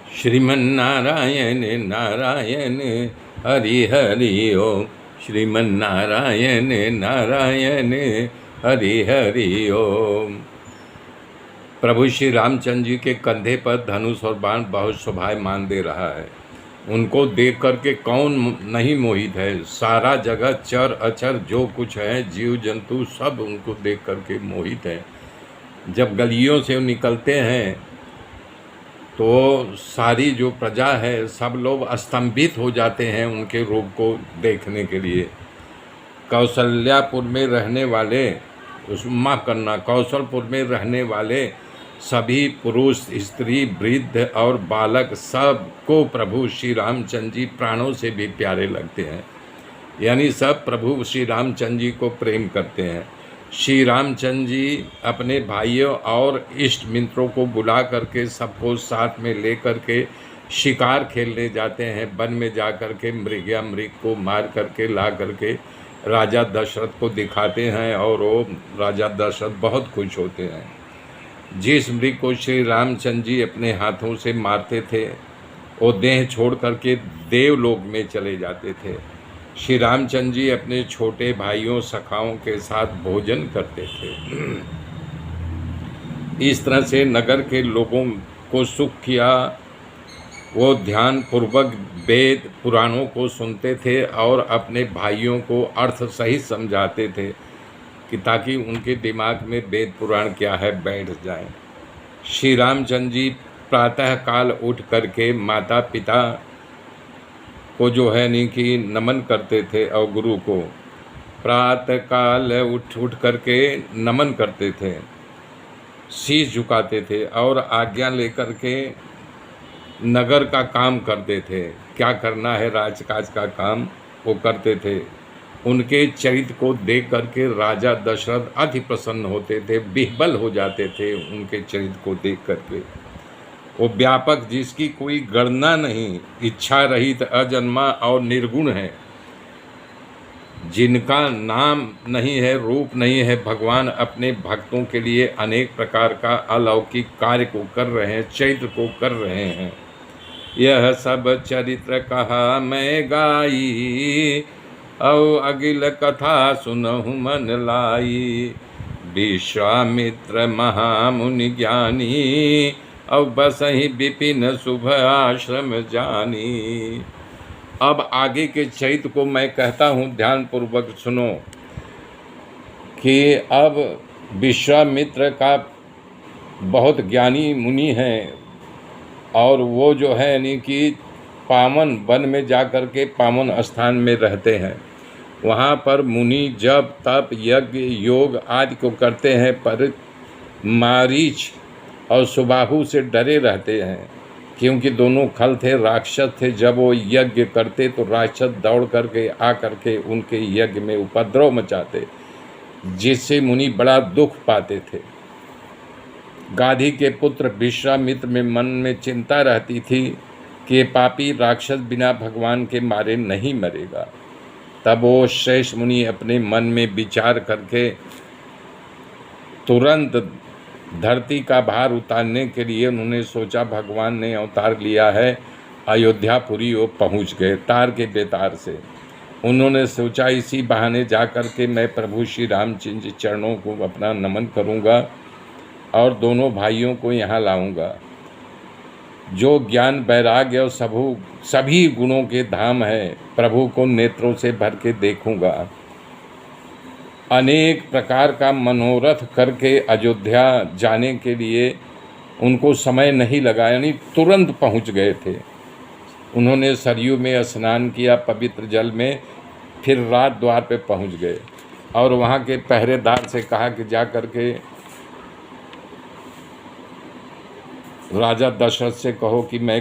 श्रीमन्नारायण नारायण हरि हरि ओम। श्रीमन्नारायण नारायण हरि हरि ओम। प्रभु श्री रामचंद्र जी के कंधे पर धनुष और बाण बहुत शोभायमान दे रहा है। उनको देख करके कौन नहीं मोहित है। सारा जगत चर अचर जो कुछ है, जीव जंतु सब उनको देख करके मोहित है। जब गलियों से निकलते हैं तो सारी जो प्रजा है सब लोग स्तंभित हो जाते हैं उनके रूप को देखने के लिए। कौशल्यापुर में रहने वाले माफ़ करना कौशलपुर में रहने वाले सभी पुरुष, स्त्री, वृद्ध और बालक सबको प्रभु श्री रामचंद्र जी प्राणों से भी प्यारे लगते हैं। यानी सब प्रभु श्री रामचंद्र जी को प्रेम करते हैं। श्री रामचंद्र जी अपने भाइयों और इष्ट मित्रों को बुला करके सबको साथ में ले करके शिकार खेलने जाते हैं। वन में जा कर के मृग को मार करके ला करके राजा दशरथ को दिखाते हैं और वो राजा दशरथ बहुत खुश होते हैं। जिस मृग को श्री रामचंद्र जी अपने हाथों से मारते थे वो देह छोड़ करके देवलोक में चले जाते थे। श्री रामचंद्र जी अपने छोटे भाइयों सखाओं के साथ भोजन करते थे। इस तरह से नगर के लोगों को सुख किया। वो ध्यान पूर्वक वेद पुराणों को सुनते थे और अपने भाइयों को अर्थ सहित समझाते थे कि ताकि उनके दिमाग में वेद पुराण क्या है बैठ जाए। श्री रामचंद्र जी प्रातः काल उठ करके माता पिता को जो है नहीं कि नमन करते थे और गुरु को प्रातः काल उठ करके नमन करते थे, शीश झुकाते थे और आज्ञा लेकर के नगर का काम करते थे। क्या करना है राजकाज का काम वो करते थे। उनके चरित्र को देख करके राजा दशरथ अति प्रसन्न होते थे, विह्वल हो जाते थे उनके चरित्र को देख करके। वो व्यापक जिसकी कोई गणना नहीं, इच्छा रहित, अजन्मा और निर्गुण है, जिनका नाम नहीं है, रूप नहीं है, भगवान अपने भक्तों के लिए अनेक प्रकार का अलौकिक कार्य को कर रहे हैं, चरित्र को कर रहे हैं। यह सब चरित्र कहा मैं गाई और अगिल कथा सुनहु मन लाई। विश्वामित्र महामुनि ज्ञानी और बसहि विपिन शुभ आश्रम जानी। अब आगे के चरित्र को मैं कहता हूँ, ध्यान पूर्वक सुनो कि अब विश्वामित्र का बहुत ज्ञानी मुनि है और वो जो है यानी कि पावन वन में जा कर के पावन स्थान में रहते हैं। वहाँ पर मुनि जप तप यज्ञ योग आदि को करते हैं, पर मारीच और सुबाहु से डरे रहते हैं क्योंकि दोनों खल थे, राक्षस थे। जब वो यज्ञ करते तो राक्षस दौड़ करके आ करके उनके यज्ञ में उपद्रव मचाते, जिससे मुनि बड़ा दुख पाते थे। गाधी के पुत्र विश्वामित्र में मन में चिंता रहती थी कि पापी राक्षस बिना भगवान के मारे नहीं मरेगा। तब वो श्रेष्ठ मुनि अपने मन में विचार करके तुरंत धरती का भार उतारने के लिए उन्होंने सोचा भगवान ने अवतार लिया है, अयोध्यापुरी वो पहुँच गए तार के बेतार से। उन्होंने सोचा इसी बहाने जा कर के मैं प्रभु श्री रामचंद्र चरणों को अपना नमन करूँगा और दोनों भाइयों को यहाँ लाऊंगा। जो ज्ञान वैराग्य और सभी गुणों के धाम है, प्रभु को नेत्रों से भर के देखूंगा। अनेक प्रकार का मनोरथ करके अयोध्या जाने के लिए उनको समय नहीं लगा, यानी तुरंत पहुंच गए थे। उन्होंने सरयू में स्नान किया पवित्र जल में, फिर रात द्वार पे पहुंच गए और वहाँ के पहरेदार से कहा कि जा कर के राजा दशरथ से कहो कि मैं